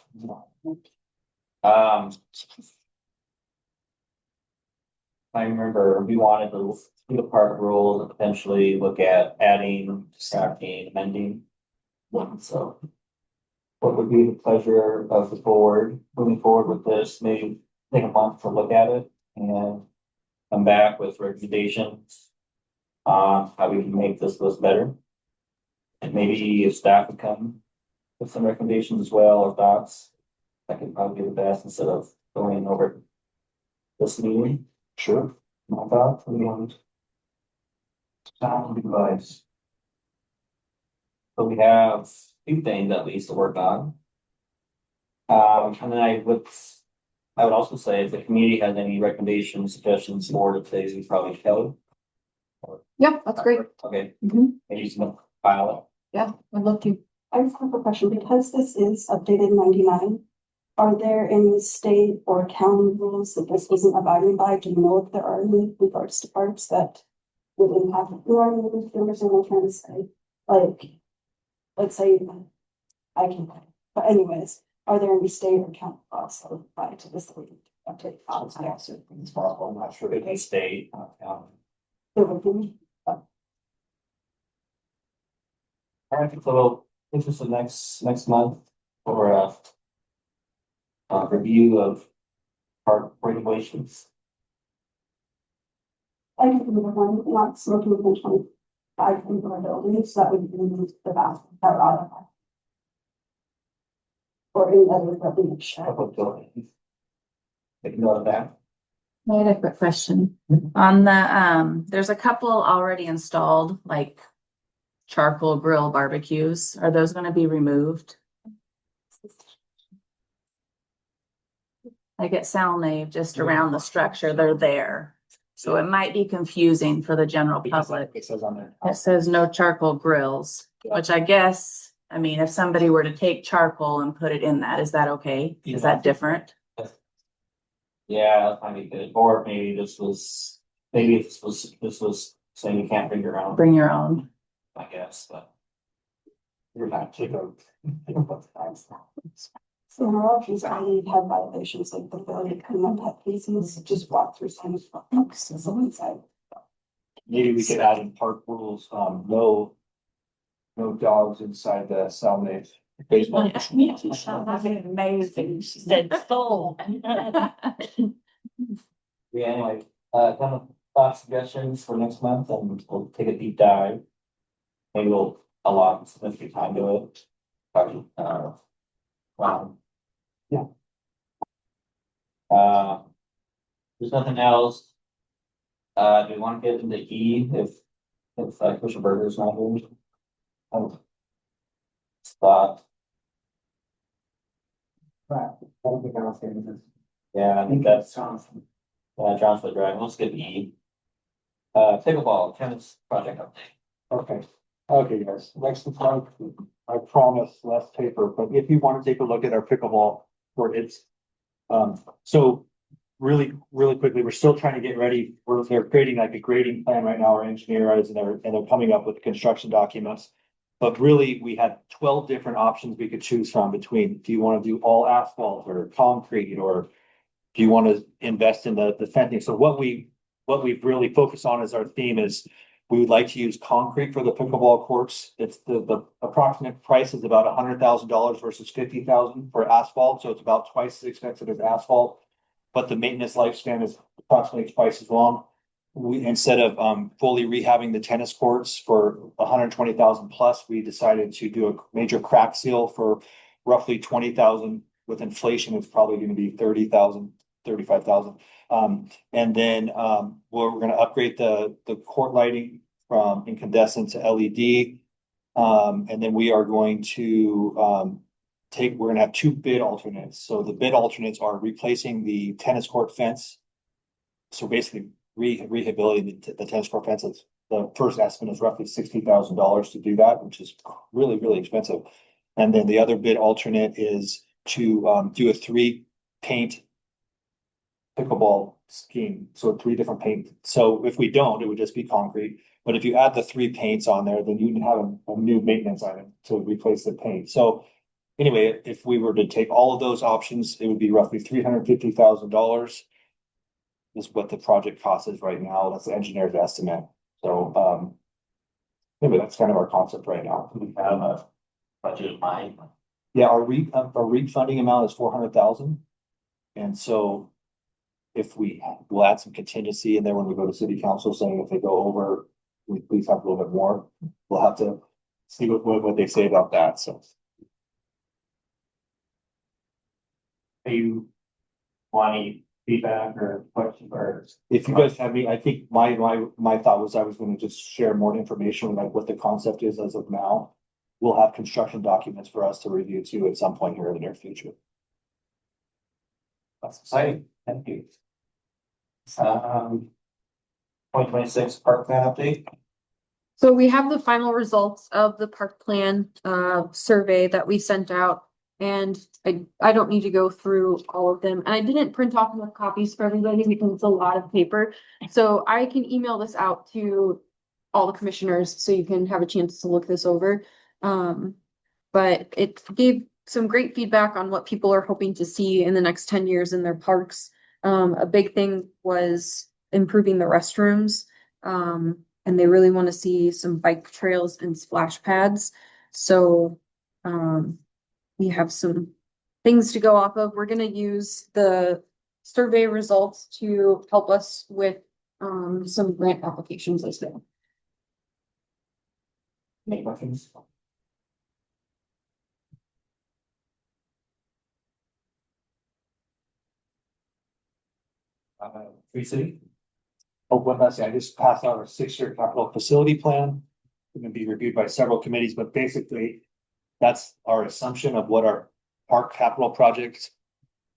I remember we wanted to do the park rules and potentially look at adding, subtracting, amending. So what would be the pleasure of the board moving forward with this? Maybe take a month to look at it and come back with recommendations on how we can make this list better. And maybe if staff would come with some recommendations as well or thoughts, that could probably be the best instead of going over this meeting. Sure. My thoughts, and sound advice. So we have two things at least to work on. And then I would also say if the community has any recommendations, suggestions, more to say, we probably Kelly. Yep, that's great. Okay, Mhm. maybe some file Yeah, I'd love to. I just have a question, because this is updated 99. Are there any state or county rules that this isn't abiding by? Do you know if there are any regards to parks that would impact, you know what I mean? You understand what I'm trying to say? Like, let's say, I can, but anyways, are there any state or county laws that would apply to this? Update. It's possible, I'm not sure. it can stay. There would be. All right, so interested next month for review of park regulations. I can remember one, not smoking within 25 feet of a building, so that would be the bathroom, that would automatically. Or any other building. Public buildings. Make note of that. I had a quick question. On the, there's a couple already installed, like charcoal grill barbecues. Are those gonna be removed? Like at Salnave, just around the structure, they're there. So it might be confusing for the general public. It says on there. It says no charcoal grills, which I guess, I mean, if somebody were to take charcoal and put it in that, is that okay? Is that different? Yeah, that might be good. Or maybe this was saying you can't bring your own, Bring your own. I guess, but. You're not take a. So in our options, I have violations like the failure to clean up pet feces, just walk through some inside. Maybe we could add in park rules, no dogs inside the Salnave baseball. Amazing. She said soul. Yeah, anyway, kind of thought suggestions for next month and we'll take a deep dive. Maybe we'll allot significant time to it. Probably, wow. Yeah. There's nothing else. Do we want to get into E if Commissioner Berger's not here? Thought. Right. I don't think I was saying this. Yeah, I think that's Johnson. Johnson Drive. Let's get E. Pickleball tennis project update. Okay, guys, next time, I promise less paper, but if you want to take a look at our pickleball court, it's. So really quickly, we're still trying to get ready. They're creating like a grading plan right now, our engineer is, and they're coming up with construction documents. But really, we had 12 different options we could choose from between, do you want to do all asphalt or concrete, or do you want to invest in the fencing? So what we've really focused on as our theme is we would like to use concrete for the pickleball courts. It's the approximate price is about $100,000 versus $50,000 for asphalt. So it's about twice as expensive as asphalt, but the maintenance lifespan is approximately twice as long. We, instead of fully rehabbing the tennis courts for 120,000 plus, we decided to do a major crack seal for roughly 20,000. With inflation, it's probably going to be 30,000, 35,000. And then, we're gonna upgrade the court lighting from incandescent to LED. And then we are going to, we're gonna have two bid alternates. So the bid alternates are replacing the tennis court fence. So basically rehabilitating the tennis court fence. The first estimate is roughly $60,000 to do that, which is really, really expensive. And then the other bid alternate is to, do a three paint pickleball scheme. So three different paint. So if we don't, it would just be concrete. But if you add the three paints on there, then you have a new maintenance item to replace the paint. So anyway, if we were to take all of those options, it would be roughly $350,000 is what the project cost is right now. That's the engineer's estimate. So, anyway, that's kind of our concept right now. We have a budget in mind. Yeah, our REAP funding amount is 400,000. And so if we'll add some contingency in there when we go to city council saying if they go over, we please have a little bit more. We'll have to see what they say about that. So. Do you want any feedback or questions or? If you guys have any, I think my thought was I was going to just share more information, like what the concept is as of now. We'll have construction documents for us to review too at some point here in the near future. That's exciting. Thank you. 2026 park plan update. So we have the final results of the park plan survey that we sent out. And I don't need to go through all of them. And I didn't print off enough copies for everybody because it's a lot of paper. So I can email this out to all the commissioners so you can have a chance to look this over. But it gave some great feedback on what people are hoping to see in the next 10 years in their parks. A big thing was improving the restrooms. And they really want to see some bike trails and splash pads. So, we have some things to go off of. We're gonna use the survey results to help us with some grant applications as well. Any questions? Free City. Oh, one last thing, I just passed out our 6-year capital facility plan. It's going to be reviewed by several committees, but basically that's our assumption of what our park capital projects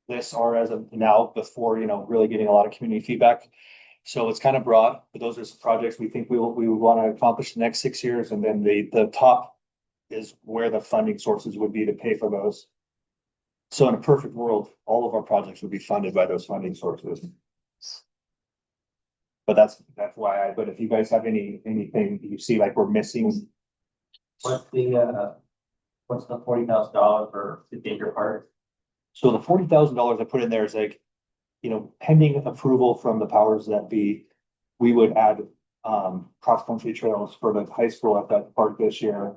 lists are as of now before, really getting a lot of community feedback. So it's kind of broad, but those are some projects we think we would want to accomplish the next 6 years. And then the top is where the funding sources would be to pay for those. So in a perfect world, all of our projects would be funded by those funding sources. But that's why but if you guys have anything you see like we're missing. What's the $40,000 for the Baker Park? So the $40,000 I put in there is like, pending approval from the powers that be, we would add cross-country trails for the high school at that park this year.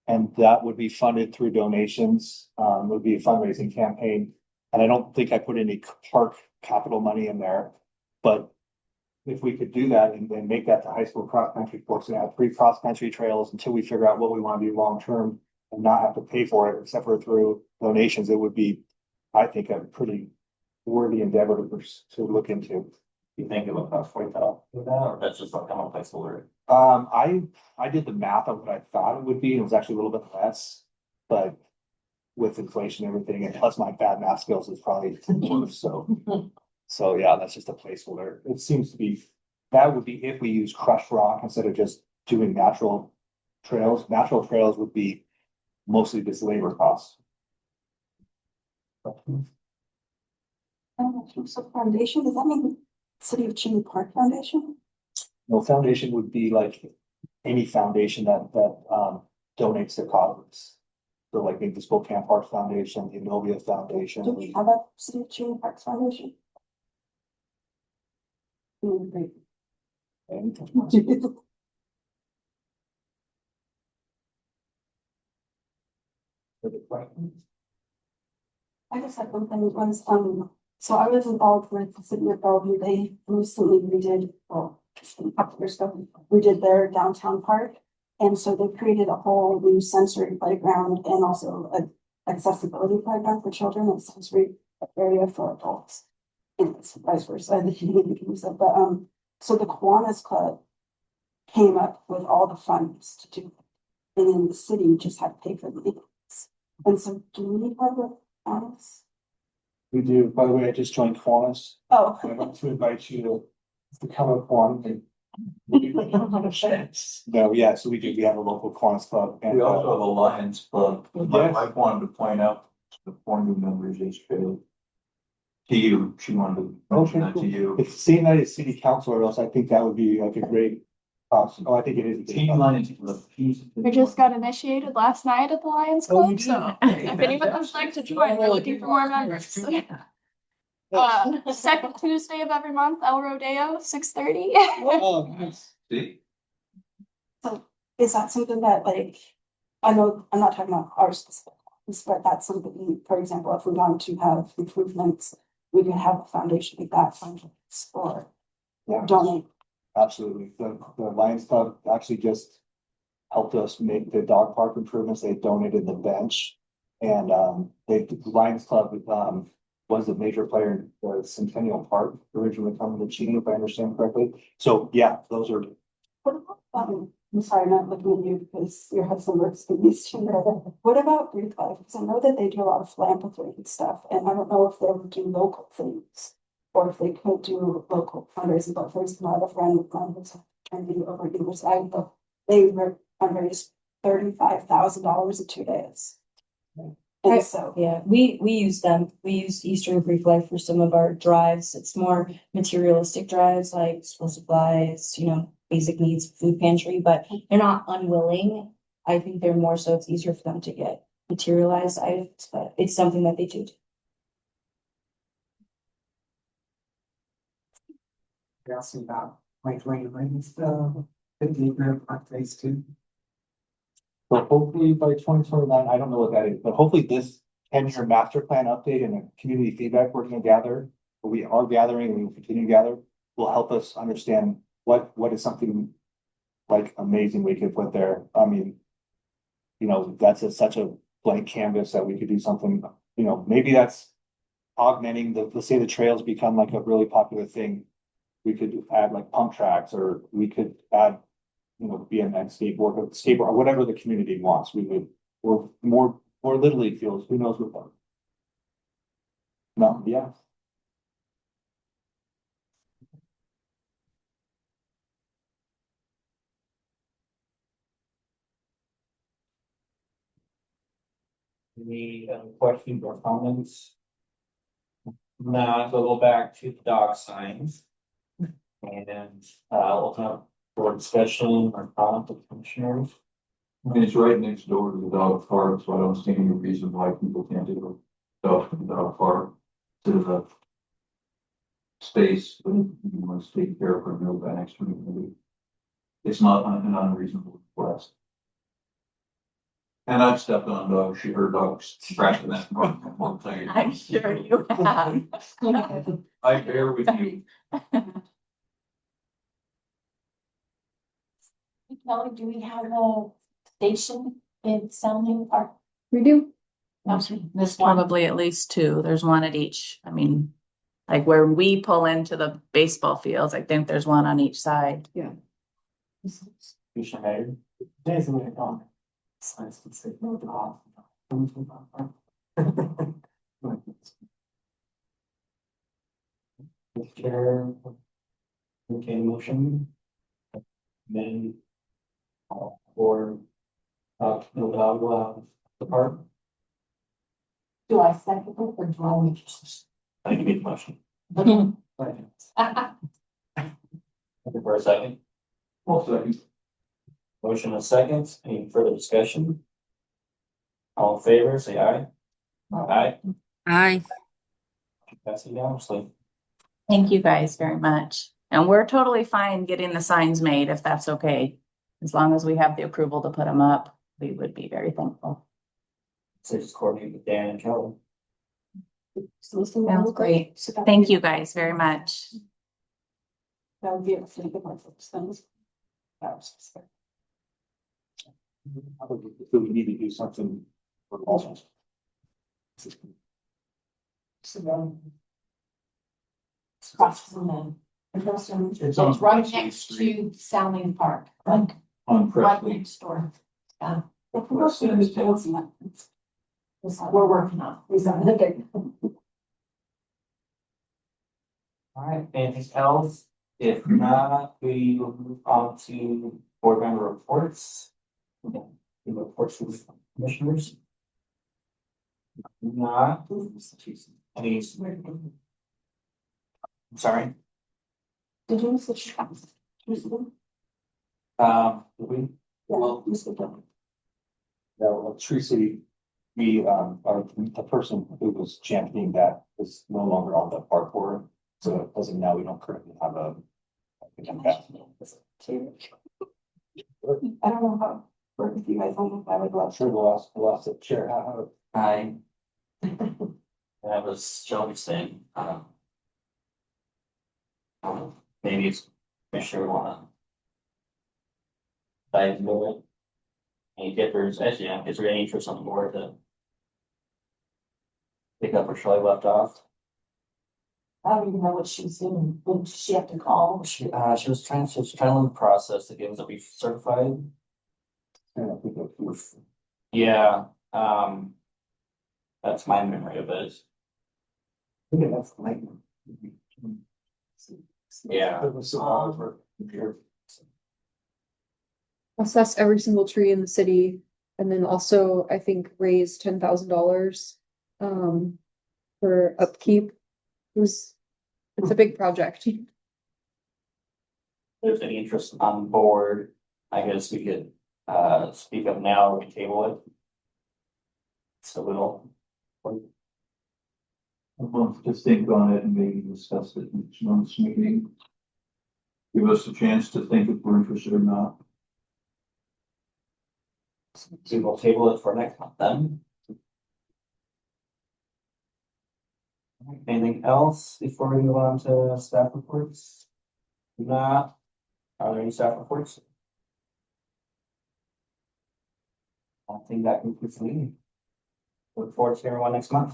And that would be funded through donations, would be a fundraising campaign. And I don't think I put any park capital money in there, but if we could do that and then make that the high school cross-country course and have 3 cross-country trails until we figure out what we want to do long-term and not have to pay for it except for through donations, it would be, I think, a pretty worthy endeavor to look into. You think it would cost $40,000 for that, or that's just like a placeholder? I did the math of what I thought it would be, and it was actually a little bit less, but with inflation and everything, and plus my bad math skills is probably worse, so yeah, that's just a placeholder. It seems to be, that would be if we use crushed rock instead of just doing natural trails. Natural trails would be mostly just labor costs. So foundation, does that mean City of Cheney Park Foundation? No, foundation would be like any foundation that donates to causes. So like maybe the Spokane Parks Foundation, the Innovia Foundation. Do we have a City of Cheney Parks Foundation? Great. I just had one thing was, so I was involved with the City of Bellevue. They recently redid, well, just a couple years ago, redid their downtown park. And so they created a whole new sensory playground and also an accessibility playground for children and sensory area for adults. and it's vice versa, the community can use it, but, so the Kiwanis Club came up with all the funds to do it, and then the city just had to pay for the maintenance. And so, do we need part of Kiwanis? We do, by the way, I just joined Kiwanis. Oh. I want to invite you to become a Kiwanis. No, yeah, so we do, we have a local Kiwanis club. And We also have a Lions Club. My Yes. wife wanted to point out the four new members yesterday. To you, she wanted to mention that to you. If seeing that as city council or else, I think that would be like a great. Oh, I think it is. a good Team cause. Lions Club. We just got initiated last night at the Lions Oh, you Club, so did? if anyone would like to join, we're looking for more members. Second Tuesday of every month, El Rodeo, 6:30. Oh, nice. See? So is that something that like, I know, I'm not talking about our specific ones, but that's something, for example, if we wanted to have improvements, we could have a foundation like that fundraise or Yeah, donate. absolutely. The Lions Club actually just helped us make the dog park improvements. They donated the bench. And the Lions Club was a major player in the Centennial Park, originally coming to Cheney, if I understand correctly. So yeah, those are. What about, I'm sorry, not looking at you because your husband works in these two. What about Greek life? Because I know that they do a lot of philanthropy and stuff, and I don't know if they would do local things or if they could do local fundraising. But for example, I have a friend of mine who's trying to do over at University, but they fundraised $35,000 in 2 days. And so, Yeah, we use them. We use Eastern Greek Life for some of our drives. It's more materialistic drives like school supplies, basic needs, food pantry, but they're not unwilling. I think they're more so it's easier for them to get materialized items, but it's something that they do. You're asking about like rings, the deeper phase too. But hopefully by 2029, I don't know what that is, but hopefully this 10-year master plan update and the community feedback we're gonna gather, or we are gathering and we will continue to gather, will help us understand what is something like amazing we could put there. I mean, that's such a blank canvas that we could do something, maybe that's augmenting let's say the trails become like a really popular thing. We could add like pump tracks, or we could add BMX, skateboard, or whatever the community wants, we would, or more Little League fields, who knows what. No, yeah. Any questions or comments? Now, so we'll go back to the dog signs. And open up for discussion or comment with commissioners. I mean, it's right next door to the dog park, so I don't see any reason why people can't do a dog park to the space that you want to take care of or move that next community. It's not an unreasonable request. And I've stepped on dogs, she heard dogs scratching that one thing. I'm sure you have. I bear with you. Kelly, do we have a station in Sounding Park? We do. There's probably at least two. There's one at each. I mean, like where we pull into the baseball fields, I think there's one on each side. Commissioner Mayor. Jason would have gone. Science would say no dog. Mr. Chair. Okay, motion. Then. For. No dog, the park. Do I second it or do I make I can make the motion. it? Looking for a second. Well, second. Motion and second. Any further discussion? All in favor, say aye. Aye. Aye. Pass it unanimously. Thank you guys very much. And we're totally fine getting the signs made if that's okay. As long as we have the approval to put them up, we would be very thankful. So just coordinate with Dan and Kelly. Sounds great. Thank you guys very much. that would be a thing of my folks things. So we need to do something for all. Across from the. It's It's on right Presley next Street. to Sounding Park, like On right Presley. next door. Yeah. West End is down. We're working on. Okay. All right, anything else? If not, we will move on to board member reports. Okay, the reports from the commissioners. Not, any, I'm sorry, Did you miss the check? did we? Well, well, Tracy, we, are, the person who was championing that is no longer on the park board. So as of now, we don't currently have a. I don't know how, work with you guys on, I would love Sure, to. the last chair, I. That was Shelby saying, maybe it's Commissioner wanna. Dive into it. Any difference, actually, is there any interest on the board to? Pick up where Shelley left off? I don't even know what she's doing. Would she have to call? She was trying to learn the process to get us to be certified. Yeah, that's my memory of it. That's like. Yeah. It was so hard for here. Assess every single tree in the city, and then also, I think, raise $10,000 for upkeep. It's a big project. If there's any interest on the board, I guess we could speak up now or we can table it. So we'll. A month to think on it and maybe discuss it next month's meeting. Give us a chance to think if we're interested or not. We will table it for next month then. Anything else before we move on to staff reports? If not, are there any staff reports? I think that concludes the meeting. Look forward to everyone next month.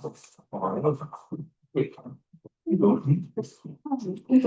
You don't need.